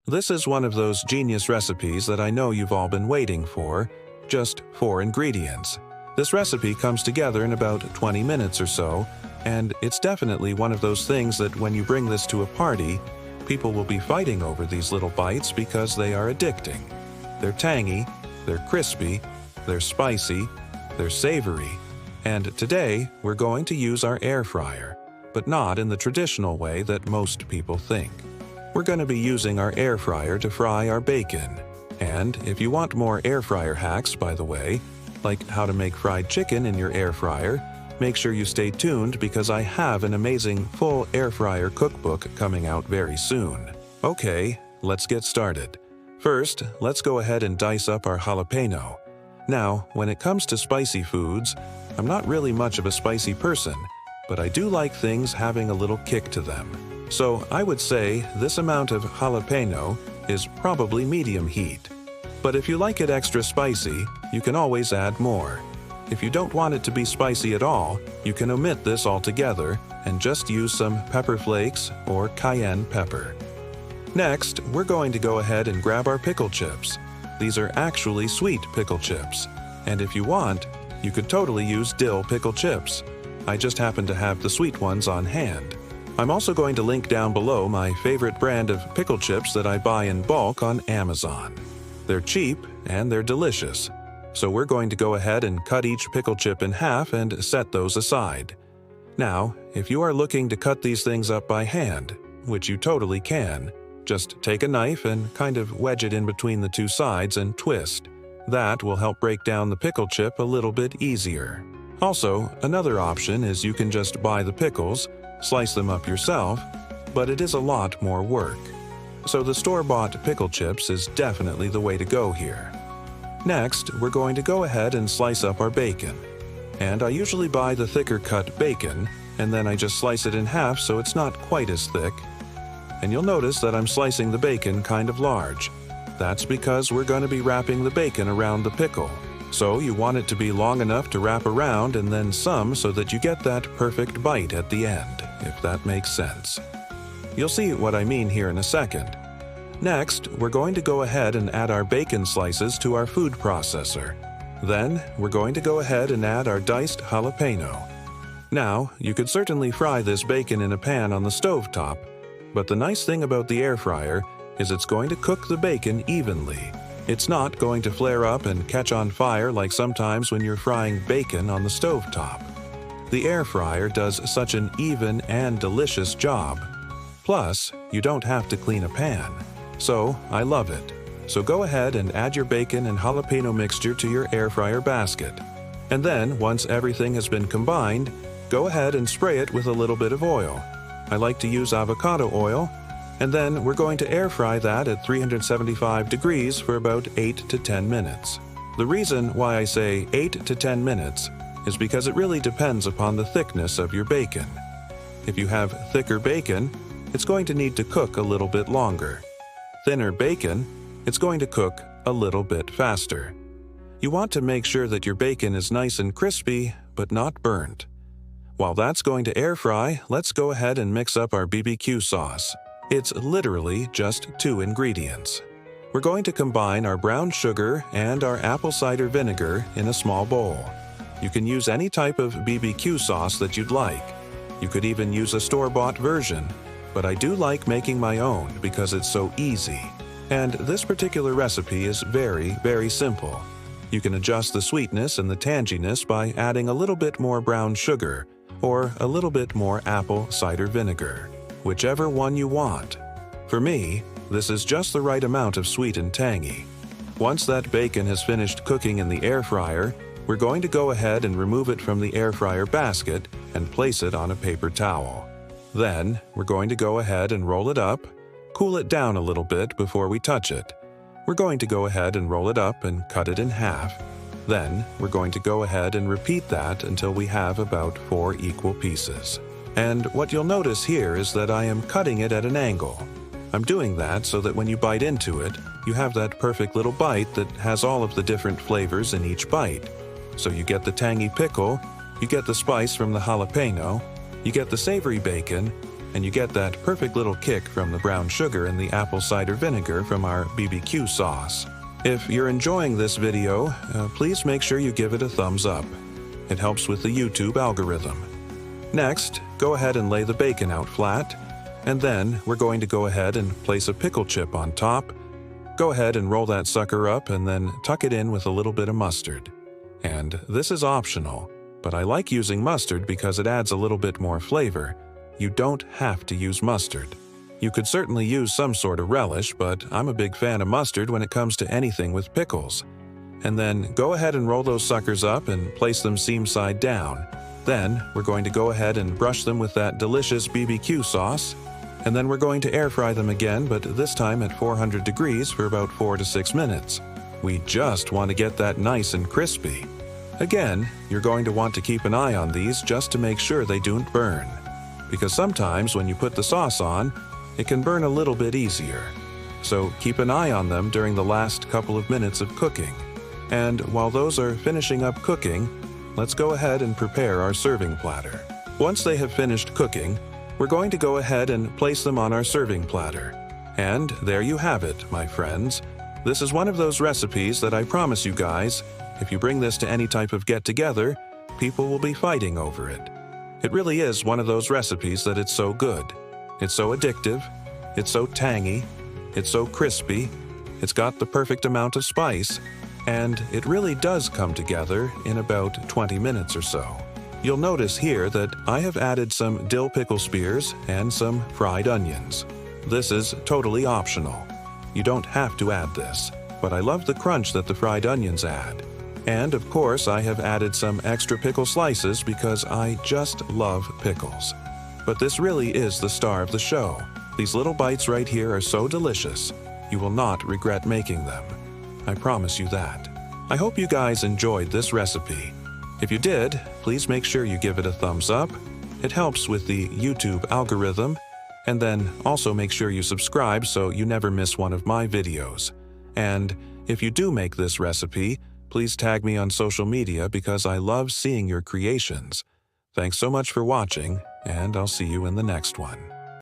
This is one of those genius recipes that I know you've all been waiting for, just 4 ingredients. This recipe comes together in about 20 minutes or so, and it's definitely one of those things that when you bring this to a party, people will be fighting over these little bites because they are addicting. They're tangy, they're crispy, they're spicy, they're savory, and today we're going to use our air fryer, but not in the traditional way that most people think. We're going to be using our air fryer to fry our bacon. And if you want more air fryer hacks, by the way, like how to make fried chicken in your air fryer, make sure you stay tuned because I have an amazing full air fryer cookbook coming out very soon. Okay, let's get started. First, let's go ahead and dice up our jalapeno. Now, when it comes to spicy foods, I'm not really much of a spicy person, but I do like things having a little kick to them. So I would say this amount of jalapeno is probably medium heat. But if you like it extra spicy, you can always add more. If you don't want it to be spicy at all, you can omit this altogether and just use some pepper flakes or cayenne pepper. Next, we're going to go ahead and grab our pickle chips. These are actually sweet pickle chips, and if you want, you could totally use dill pickle chips. I just happen to have the sweet ones on hand. I'm also going to link down below my favorite brand of pickle chips that I buy in bulk on Amazon. They're cheap and they're delicious. So we're going to go ahead and cut each pickle chip in half and set those aside. Now, if you are looking to cut these things up by hand, which you totally can, just take a knife and kind of wedge it in between the two sides and twist. That will help break down the pickle chip a little bit easier. Also, another option is you can just buy the pickles, slice them up yourself, but it is a lot more work. So the store-bought pickle chips is definitely the way to go here. Next, we're going to go ahead and slice up our bacon. And I usually buy the thicker cut bacon, and then I just slice it in half so it's not quite as thick. And you'll notice that I'm slicing the bacon kind of large. That's because we're going to be wrapping the bacon around the pickle. So you want it to be long enough to wrap around and then some so that you get that perfect bite at the end, if that makes sense. You'll see what I mean here in a second. Next, we're going to go ahead and add our bacon slices to our food processor. Then, we're going to go ahead and add our diced jalapeno. Now, you could certainly fry this bacon in a pan on the stovetop, but the nice thing about the air fryer is it's going to cook the bacon evenly. It's not going to flare up and catch on fire like sometimes when you're frying bacon on the stovetop. The air fryer does such an even and delicious job. Plus, you don't have to clean a pan. So, I love it. So go ahead and add your bacon and jalapeno mixture to your air fryer basket. And then, once everything has been combined, go ahead and spray it with a little bit of oil. I like to use avocado oil, and then we're going to air fry that at 375 degrees for about 8 to 10 minutes. The reason why I say 8 to 10 minutes is because it really depends upon the thickness of your bacon. If you have thicker bacon, it's going to need to cook a little bit longer. Thinner bacon, it's going to cook a little bit faster. You want to make sure that your bacon is nice and crispy, but not burnt. While that's going to air fry, let's go ahead and mix up our BBQ sauce. It's literally just 2 ingredients. We're going to combine our brown sugar and our apple cider vinegar in a small bowl. You can use any type of BBQ sauce that you'd like. You could even use a store-bought version, but I do like making my own because it's so easy. And this particular recipe is very, very simple. You can adjust the sweetness and the tanginess by adding a little bit more brown sugar or a little bit more apple cider vinegar, whichever one you want. For me, this is just the right amount of sweet and tangy. Once that bacon has finished cooking in the air fryer, we're going to go ahead and remove it from the air fryer basket and place it on a paper towel. Then, we're going to go ahead and roll it up, cool it down a little bit before we touch it. We're going to go ahead and roll it up and cut it in half. Then, we're going to go ahead and repeat that until we have about 4 equal pieces. And what you'll notice here is that I am cutting it at an angle. I'm doing that so that when you bite into it, you have that perfect little bite that has all of the different flavors in each bite. So you get the tangy pickle, you get the spice from the jalapeno, you get the savory bacon, and you get that perfect little kick from the brown sugar and the apple cider vinegar from our BBQ sauce. If you're enjoying this video, please make sure you give it a thumbs up. It helps with the YouTube algorithm. Next, go ahead and lay the bacon out flat, and then we're going to go ahead and place a pickle chip on top. Go ahead and roll that sucker up and then tuck it in with a little bit of mustard. And this is optional, but I like using mustard because it adds a little bit more flavor. You don't have to use mustard. You could certainly use some sort of relish, but I'm a big fan of mustard when it comes to anything with pickles. And then go ahead and roll those suckers up and place them seam side down. Then we're going to go ahead and brush them with that delicious BBQ sauce. And then we're going to air fry them again, but this time at 400 degrees for about 4 to 6 minutes. We just want to get that nice and crispy. Again, you're going to want to keep an eye on these just to make sure they don't burn. Because sometimes when you put the sauce on, it can burn a little bit easier. So keep an eye on them during the last couple of minutes of cooking. And while those are finishing up cooking, let's go ahead and prepare our serving platter. Once they have finished cooking, we're going to go ahead and place them on our serving platter. And there you have it, my friends. This is one of those recipes that I promise you guys, if you bring this to any type of get-together, people will be fighting over it. It really is one of those recipes that it's so good. It's so addictive, it's so tangy, it's so crispy, it's got the perfect amount of spice, and it really does come together in about 20 minutes or so. You'll notice here that I have added some dill pickle spears and some fried onions. This is totally optional. You don't have to add this, but I love the crunch that the fried onions add. And of course, I have added some extra pickle slices because I just love pickles. But this really is the star of the show. These little bites right here are so delicious. You will not regret making them. I promise you that. I hope you guys enjoyed this recipe. If you did, please make sure you give it a thumbs up. It helps with the YouTube algorithm. And then also make sure you subscribe so you never miss one of my videos. And if you do make this recipe, please tag me on social media because I love seeing your creations. Thanks so much for watching, and I'll see you in the next one.